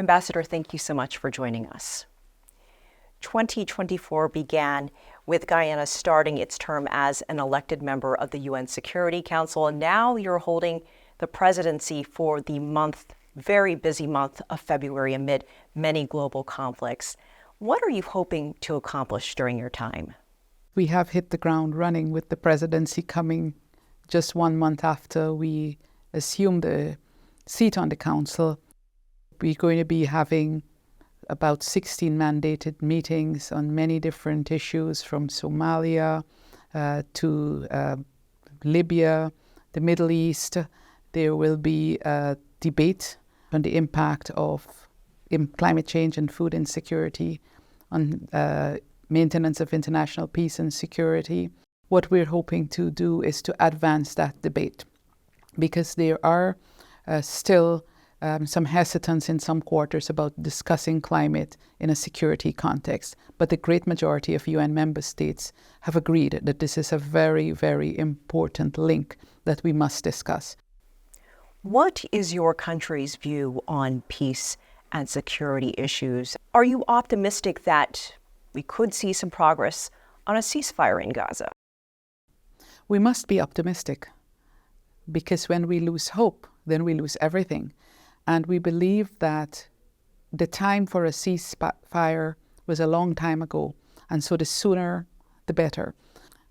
Ambassador, thank you so much for joining us. 2024 began with Guyana starting its term as an elected member of the UN Security Council, and now you're holding the presidency for the very busy month of February amid many global conflicts. What are you hoping to accomplish during your time? We have hit the ground running with the presidency coming just 1 month after we assumed the seat on the council. We're going to be having about 16 mandated meetings on many different issues, from Somalia to Libya, the Middle East. There will be a debate on the impact of climate change and food insecurity on maintenance of international peace and security. What we're hoping to do is to advance that debate, because there are still some hesitance in some quarters about discussing climate in a security context. But the great majority of UN member states have agreed that this is a very, very important link that we must discuss. What is your country's view on peace and security issues? Are you optimistic that we could see some progress on a ceasefire in Gaza? We must be optimistic, because when we lose hope, then we lose everything. And we believe that the time for a ceasefire was a long time ago, and so the sooner the better.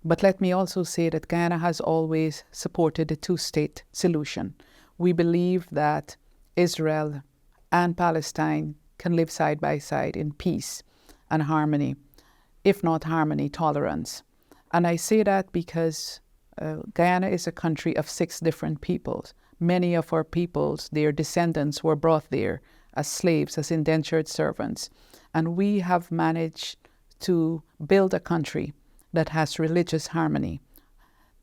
But let me also say that Guyana has always supported the two-state solution. We believe that Israel and Palestine can live side by side in peace and harmony, if not harmony, tolerance. And I say that because Guyana is a country of 6 different peoples. Many of our peoples, their descendants were brought there as slaves, as indentured servants. And we have managed to build a country that has religious harmony,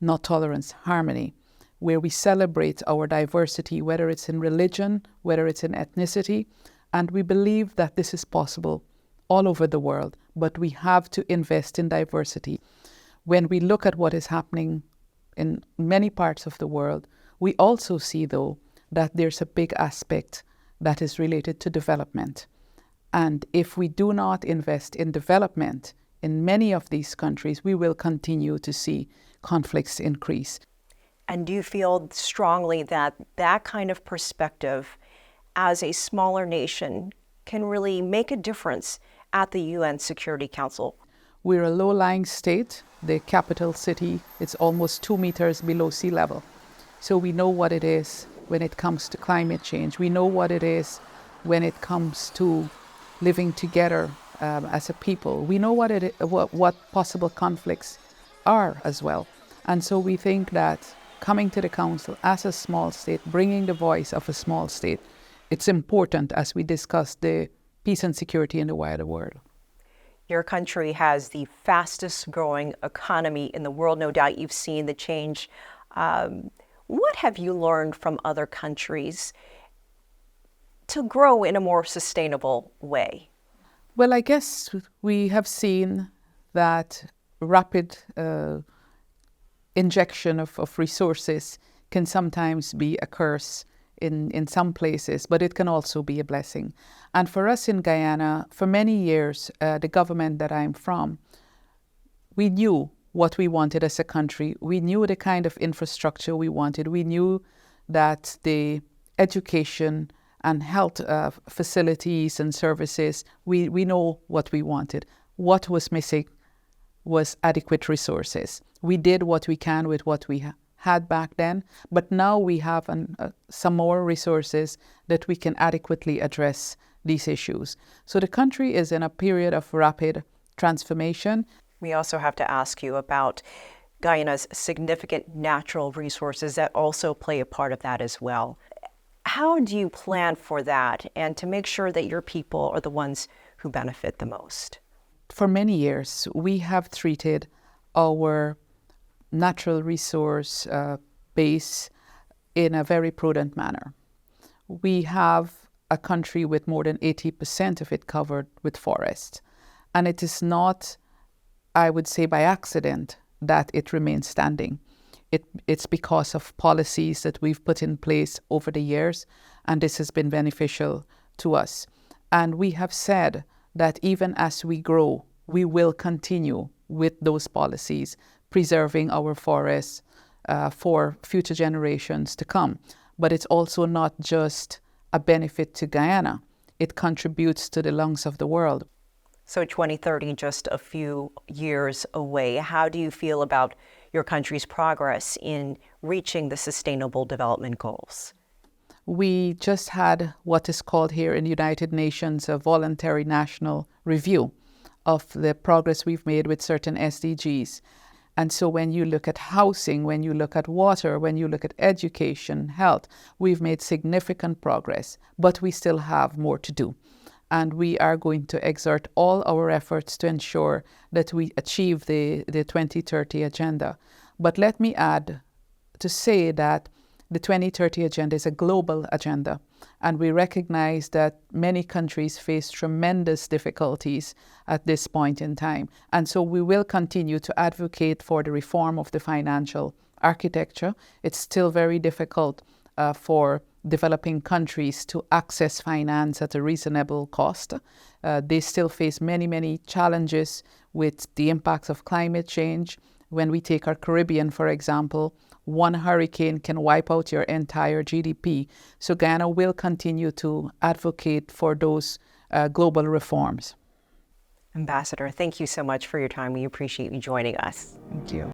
not tolerance, harmony, where we celebrate our diversity, whether it's in religion, whether it's in ethnicity. And we believe that this is possible all over the world, but we have to invest in diversity. When we look at what is happening in many parts of the world, we also see, though, that there's a big aspect that is related to development. And if we do not invest in development in many of these countries, we will continue to see conflicts increase. And do you feel strongly that that kind of perspective as a smaller nation can really make a difference at the UN Security Council? We're a low-lying state. The capital city, it's almost 2 meters below sea level. So we know what it is when it comes to climate change. We know what it is when it comes to living together as a people. We know what possible conflicts are as well. And so we think that coming to the council as a small state, bringing the voice of a small state, it's important as we discuss the peace and security in the wider world. Your country has the fastest growing economy in the world. No doubt you've seen the change. What have you learned from other countries to grow in a more sustainable way? Well, I guess we have seen that rapid injection of resources can sometimes be a curse in some places, but it can also be a blessing. And for us in Guyana, for many years, the government that I'm from, we knew what we wanted as a country. We knew the kind of infrastructure we wanted. We knew that the education and health facilities and services, we know what we wanted. What was missing was adequate resources. We did what we can with what we had back then, but now we have some more resources that we can adequately address these issues. So the country is in a period of rapid transformation. We also have to ask you about Guyana's significant natural resources that also play a part of that as well. How do you plan for that and to make sure that your people are the ones who benefit the most? For many years, we have treated our natural resource base in a very prudent manner. We have a country with more than 80% of it covered with forest. And it is not, I would say, by accident that it remains standing. It's because of policies that we've put in place over the years, and this has been beneficial to us. And we have said that even as we grow, we will continue with those policies, preserving our forests for future generations to come. But it's also not just a benefit to Guyana. It contributes to the lungs of the world. So 2030, just a few years away. How do you feel about your country's progress in reaching the Sustainable Development Goals? We just had what is called here in the United Nations a voluntary national review of the progress we've made with certain SDGs. And so when you look at housing, when you look at water, when you look at education, health, we've made significant progress, but we still have more to do. And we are going to exert all our efforts to ensure that we achieve the 2030 agenda. But let me add to say that the 2030 agenda is a global agenda, and we recognize that many countries face tremendous difficulties at this point in time. And so we will continue to advocate for the reform of the financial architecture. It's still very difficult for developing countries to access finance at a reasonable cost. They still face many, many challenges with the impacts of climate change. When we take our Caribbean, for example, one hurricane can wipe out your entire GDP. So Guyana will continue to advocate for those global reforms. Ambassador, thank you so much for your time. We appreciate you joining us. Thank you.